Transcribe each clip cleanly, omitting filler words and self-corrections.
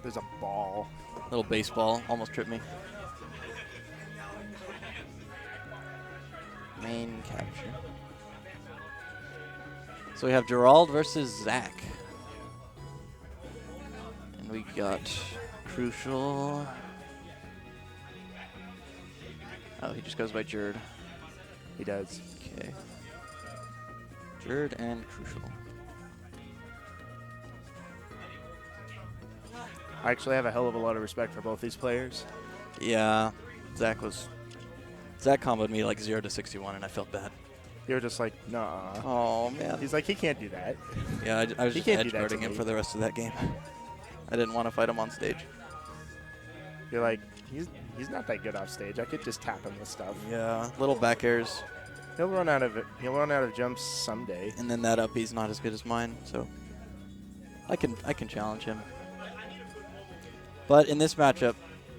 There's a ball. Little baseball. Almost tripped me. Main capture. So we have Gerald versus Zach. And we got Crucial. Oh, he just goes by Jerd. He does. Okay. Jerd and Crucial. I actually have a hell of a lot of respect for both these players. Yeah, Zach comboed me like 0 to 61, and I felt bad. You're just like, nah. Oh, man. He's like, he can't do that. Yeah, I was He just can't do edge that to guarding him me. for the rest of that game. I didn't want to fight him on stage. You're like, he's not that good off stage. I could just tap him with stuff. Yeah, little back airs. He'll run out of it. He'll run out of jumps someday. And then that up B's not as good as mine, so I can challenge him. But in this matchup,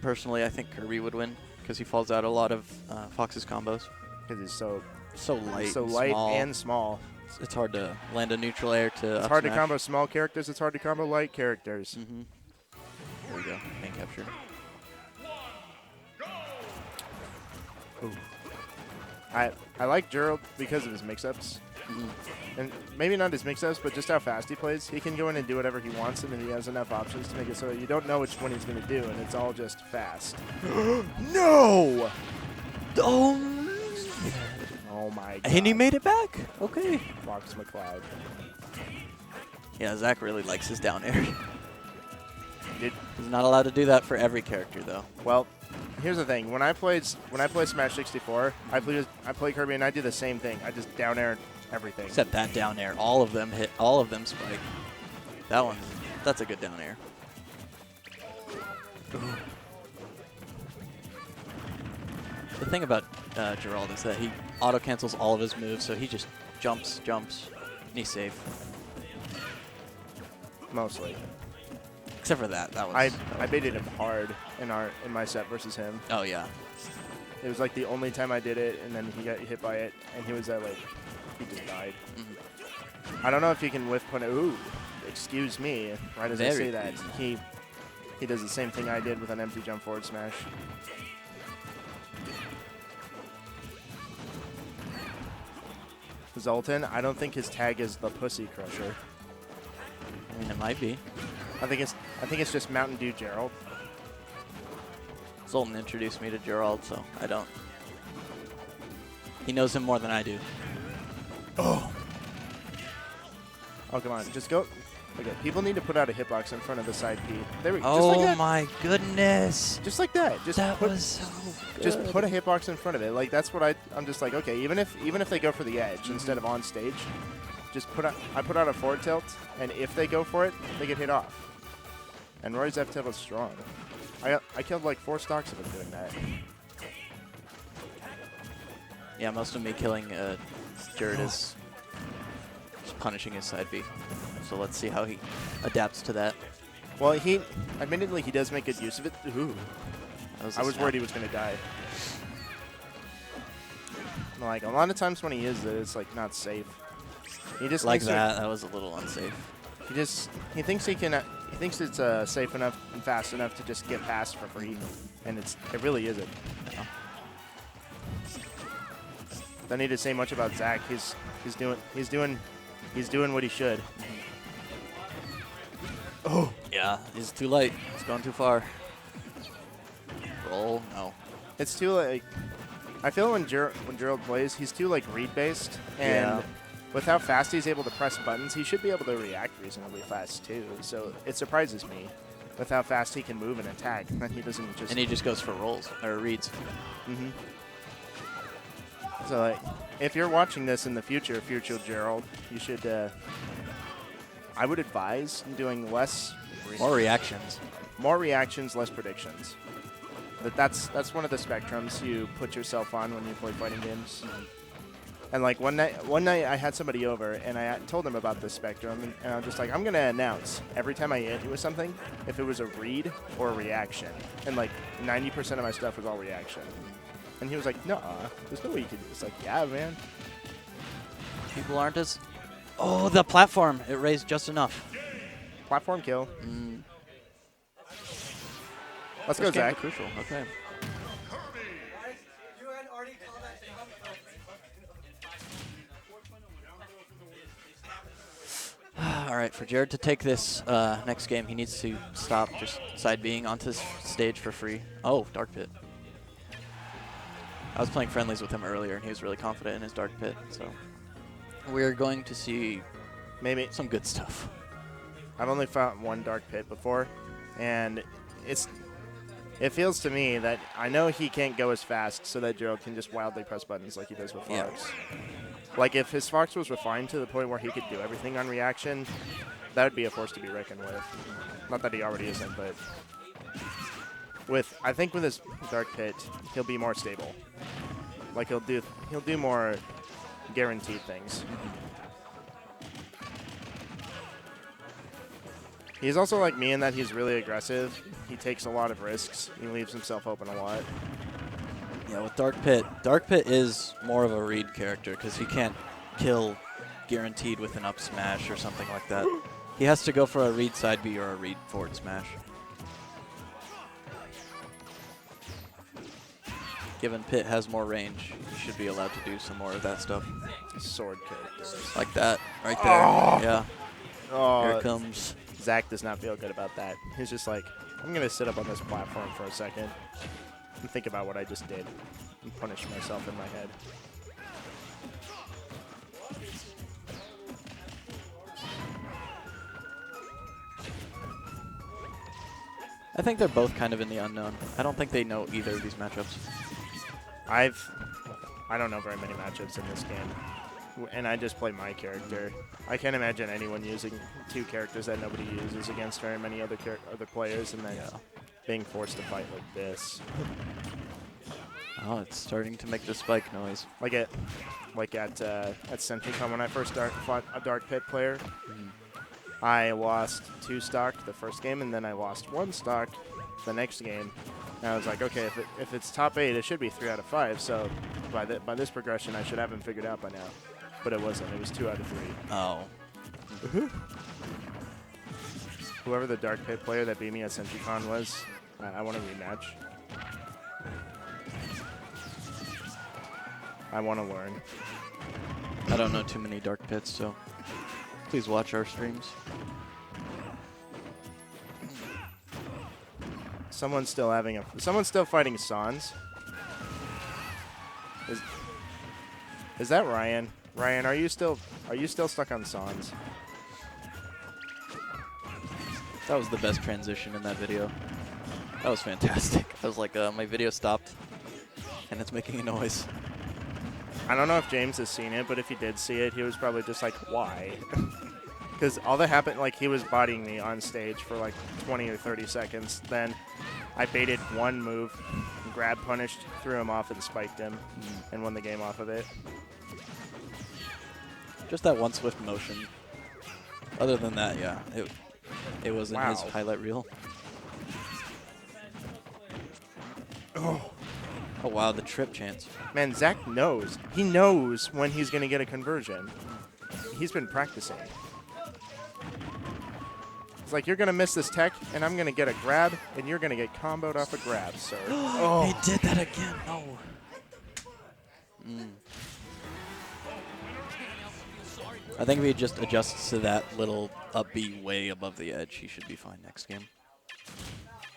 personally, I think Kirby would win because he falls out a lot of Fox's combos. Because he's So light, so and light small. and small. It's hard to land a neutral air to It's up hard to smash. combo small characters. It's hard to combo light characters. Mm-hmm. There we go, main capture. Ooh. I like Gerald because of his mix-ups. And maybe not his mix-ups, but just how fast he plays. He can go in and do whatever he wants, and then he has enough options to make it so you don't know which one he's going to do, and it's all just fast. No! Oh, Oh my god. and he made it back. Okay. Fox McCloud. Yeah, Zach really likes his down air. Did, He's not allowed to do that for every character, though. well, here's the thing. When I play Smash 64, I play Kirby, and I do the same thing. I just down air everything. Except that down air. All of them hit. All of them spike. That one, that's a good down air. The thing about Gerald is that he auto-cancels all of his moves, so he just jumps, and he's safe. Mostly. Except for that. That was. I baited him hard in my set versus him. Oh, yeah. It was like the only time I did it, and then he got hit by it, and he was at like, he just died. Mm-hmm. I don't know if you can whiff punish. Ooh, excuse me. Right as I Very say that, pleasing. he does the same thing I did with an empty jump forward smash. Zoltan, I don't think his tag is the Pussy Crusher. I mean, it might be. I think it's just Mountain Dew Gerald. Zoltan introduced me to Gerald, so I don't. He knows him more than I do. Oh, come on, just go. Okay, people need to put out a hitbox in front of the side P. There we go. Oh, just like that. my goodness. Just like that. Just That put, was so good. just put a hitbox in front of it. Like that's what I'm just like, okay, even if they go for the edge instead of on stage, just I put out a forward tilt, and if they go for it, they get hit off. And Roy's F tilt is strong. I killed like 4 stocks of him doing that. Yeah, most of me killing Jerd is just punishing his side B. So let's see how he adapts to that. Well, admittedly he does make good use of it. Ooh. That was I was snap. worried he was gonna die. Like a lot of times when he is it, it's like not safe. He just Like thinks that, that was a little unsafe. he thinks he thinks it's safe enough and fast enough to just get past for free, and it really isn't. Yeah. Don't need to say much about Zach. He's doing what he should. Oh, Yeah, he's too light. He's going too far. Roll, no. it's too like. I feel when Gerald plays, he's too like read based, and Yeah. with how fast he's able to press buttons, he should be able to react reasonably fast too. So it surprises me with how fast he can move and attack. And he doesn't just. And he just goes for rolls, or reads. Mm-hmm. So like, if you're watching this in the future Gerald, you should. I would advise doing less. More reactions. More reactions, less predictions. That's one of the spectrums you put yourself on when you play fighting games. And like one night I had somebody over and I told them about this spectrum, and I'm just like, I'm gonna announce every time I hit you with something if it was a read or a reaction. And like 90% of my stuff was all reaction. And he was like, nuh-uh, there's no way you could. It's like, yeah, man. People aren't as. Oh, the platform! It raised just enough. Platform kill. Let's go, First game's Zach. Crucial. Okay. All right, for Jerd to take this next game, he needs to stop just side Bing onto this stage for free. Oh, Dark Pit. I was playing friendlies with him earlier, and he was really confident in his Dark Pit. So we're going to see Maybe some good stuff. I've only found one Dark Pit before, and it feels to me that I know he can't go as fast, so that Gerald can just wildly press buttons like he does with Fox. Yeah. Like, if his Fox was refined to the point where he could do everything on reaction, that would be a force to be reckoned with. Not that he already isn't, but I think with his Dark Pit, he'll be more stable. Like, he'll do more guaranteed things. He's also like me in that he's really aggressive. He takes a lot of risks. He leaves himself open a lot. Yeah, with Dark Pit is more of a read character because he can't kill guaranteed with an up smash or something like that. He has to go for a read side B or a read forward smash. Given Pit has more range, he should be allowed to do some more of that stuff. Sword characters. Like that, right there. Oh. Yeah. Oh, Here it comes. Zach does not feel good about that. He's just like, I'm going to sit up on this platform for a second and think about what I just did and punish myself in my head. I think they're both kind of in the unknown. I don't think they know either of these matchups. I don't know very many matchups in this game, and I just play my character. I can't imagine anyone using two characters that nobody uses against very many other players, and then being forced to fight like this. Oh, it's starting to make the spike noise. Like at CenturyCon when I first fought a Dark Pit player, I lost 2 stock the first game, and then I lost 1 stock the next game. And I was like, okay, if it's top 8, it should be 3 out of 5. So by this progression, I should have him figured out by now. But it wasn't. It was 2 out of 3. Oh. Whoever the Dark Pit player that beat me at CenturyCon was, I want a rematch. I want to learn. I don't know too many Dark Pits, so please watch our streams. Someone's still fighting Sans. Is that Ryan? Ryan, are you still stuck on Sans? That was the best transition in that video. That was fantastic. I was like, my video stopped, and it's making a noise. I don't know if James has seen it, but if he did see it, he was probably just like, why? Because all that happened, like, he was bodying me on stage for like 20 or 30 seconds. Then I baited one move, grab punished, threw him off, and spiked him, and won the game off of it. Just that one swift motion. Other than that, yeah, it was in his highlight reel. Oh, wow, the trip chance. Man, Zach knows. He knows when he's going to get a conversion. He's been practicing. It's like, you're going to miss this tech, and I'm going to get a grab, and you're going to get comboed off a grab, sir. Oh. He did that again. No. I think if he just adjusts to that little up B way above the edge, he should be fine next game.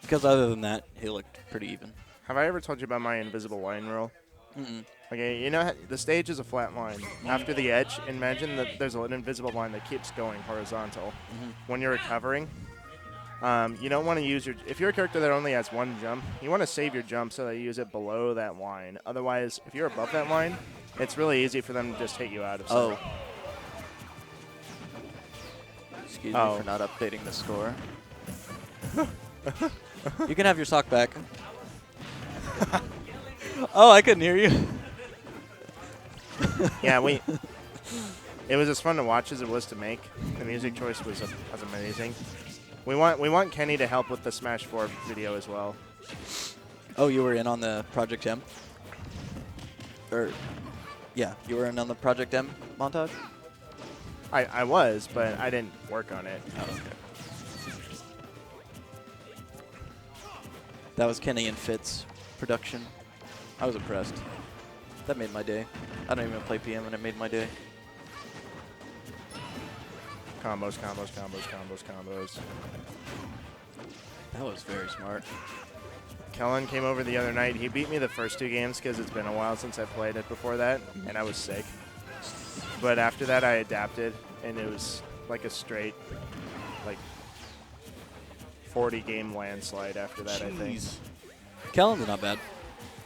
Because other than that, he looked pretty even. Have I ever told you about my invisible line rule? Okay, you know, the stage is a flat line. After the edge, imagine that there's an invisible line that keeps going horizontal. When you're recovering, you don't want to use if you're a character that only has 1 jump, you want to save your jump so that you use it below that line. Otherwise, if you're above that line, it's really easy for them to just hit you out of sight. Excuse me for not updating the score. You can have your sock back. Oh, I couldn't hear you. Yeah, it was as fun to watch as it was to make. The music choice was amazing. We want Kenny to help with the Smash 4 video as well. Oh, you were in on the Project M? Yeah, you were in on the Project M montage? I was, but I didn't work on it. Oh, okay. That was Kenny and Fitz production. I was impressed. That made my day. I don't even play PM, and it made my day. Combos, combos, combos, combos, combos. That was very smart. Kellen came over the other night. He beat me the first 2 games because it's been a while since I played it before that, and I was sick. But after that, I adapted, and it was like a straight, like, 40-game landslide after that, I think. Kellen's not bad.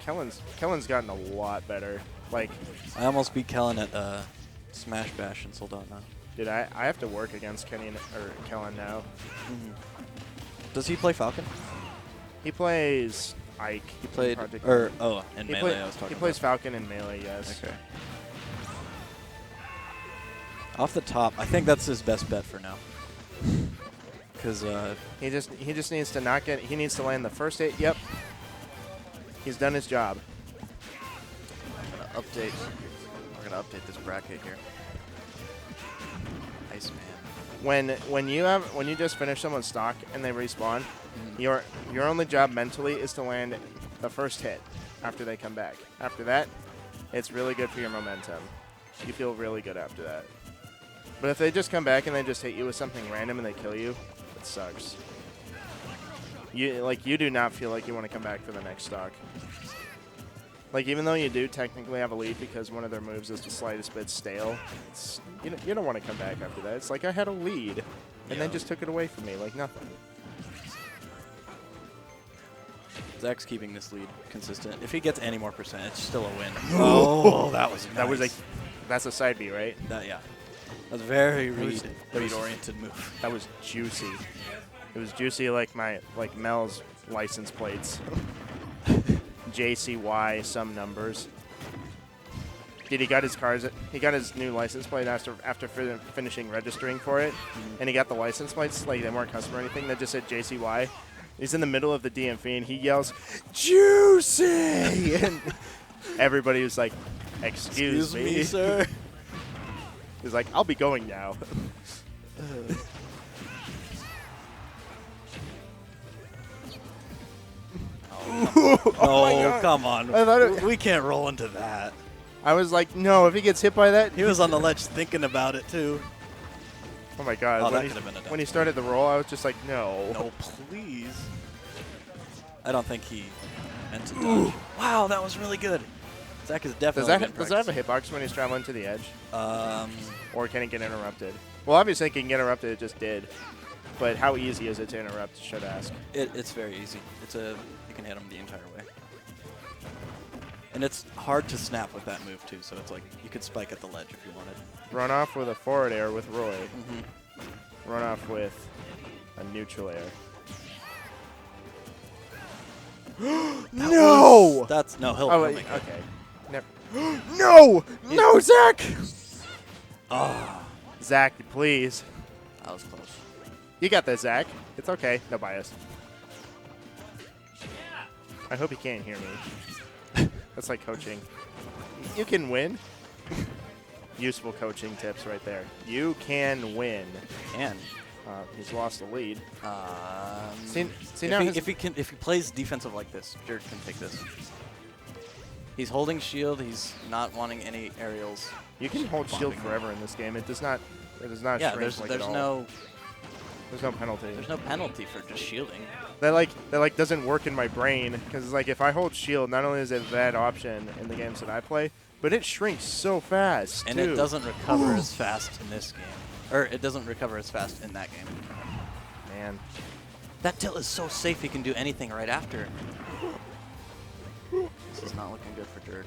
Kellen's gotten a lot better. Like, I almost beat Kellen at Smash Bash in Soldotna. dude, I have to work against Kellen now. Mm-hmm. Does he play Falcon? He plays Ike. He played, in Melee I was talking He plays about. Falcon in Melee, yes. Okay. Off the top, I think that's his best bet for now. Because he just needs to not get. He needs to land the first hit. Yep. He's done his job. we're gonna update this bracket here. Iceman. When you just finish someone's stock and they respawn, your only job mentally is to land the first hit after they come back. After that, it's really good for your momentum. You feel really good after that. But if they just come back and they just hit you with something random and they kill you, it sucks. You do not feel like you want to come back for the next stock. Like, even though you do technically have a lead because one of their moves is the slightest bit stale, you don't want to come back after that. It's like I had a lead, and they just took it away from me like nothing. Zach's keeping this lead consistent. If he gets any more percent, it's still a win. Oh, that was nice. That's a side B, right? Yeah. That was very read-oriented move. That was juicy. It was juicy like Mel's license plates. JCY, some numbers. Dude, he got his new license plate after finishing registering for it, and he got the license plates, like they weren't custom or anything, that just said JCY. He's in the middle of the DMV, and he yells, "Juicy!" And everybody was like, Excuse me, sir. He's like, "I'll be going now." Oh, come on. I thought we can't roll into that. I was like, no, if he gets hit by that. He was on the ledge thinking about it, too. Oh, my God. Oh, that could have been a when he started the roll, I was just like, no. No, please. I don't think he meant to dodge. Wow, that was really good. Zach is definitely Does that have a hitbox when he's traveling to the edge? Or can it get interrupted? Well, obviously it can get interrupted. It just did. But how easy is it to interrupt, should ask? It's very easy. You can hit him the entire way. And it's hard to snap with that move, too, so it's like you could spike at the ledge if you wanted. Run off with a forward air with Roy. Run off with a neutral air. No! He'll make it. Okay. Never. No! No, Zach! Zach, please. That was close. You got this, Zach. It's okay. No bias. I hope he can't hear me. That's like coaching. You can win. Useful coaching tips right there. You can win. Can. He's lost the lead. If he plays defensive like this, Jerd can take this. He's holding shield. He's not wanting any aerials. You can hold shield forever in this game. It does not. Yeah, shrink there's no penalty. There's no penalty for just shielding. That doesn't work in my brain because it's like if I hold shield, not only is it a bad option in the games that I play, but it shrinks so fast. And too. it doesn't recover as fast in this game, or it doesn't recover as fast in that game. Man, that tilt is so safe. He can do anything right after. This is not looking good for Jerd.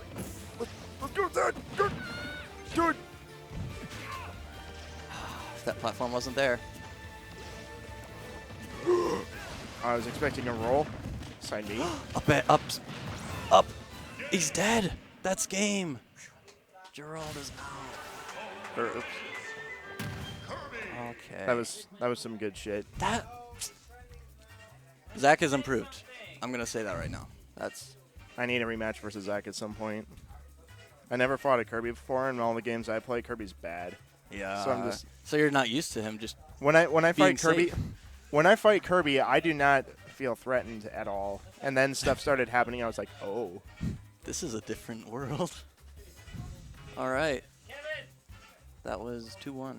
Let's go, Zach. Good. If that platform wasn't there. I was expecting a roll. Side B. Up. He's dead. That's game. Gerald is out. Oops. Okay. That was some good shit. Zach has improved. I'm gonna say that right now. I need a rematch versus Zach at some point. I never fought a Kirby before, and all the games I play, Kirby's bad. Yeah. So you're not used to him just when I fight Kirby. safe. When I fight Kirby, I do not feel threatened at all. And then stuff started happening. I was like, oh. This is a different world. All right. That was 2-1.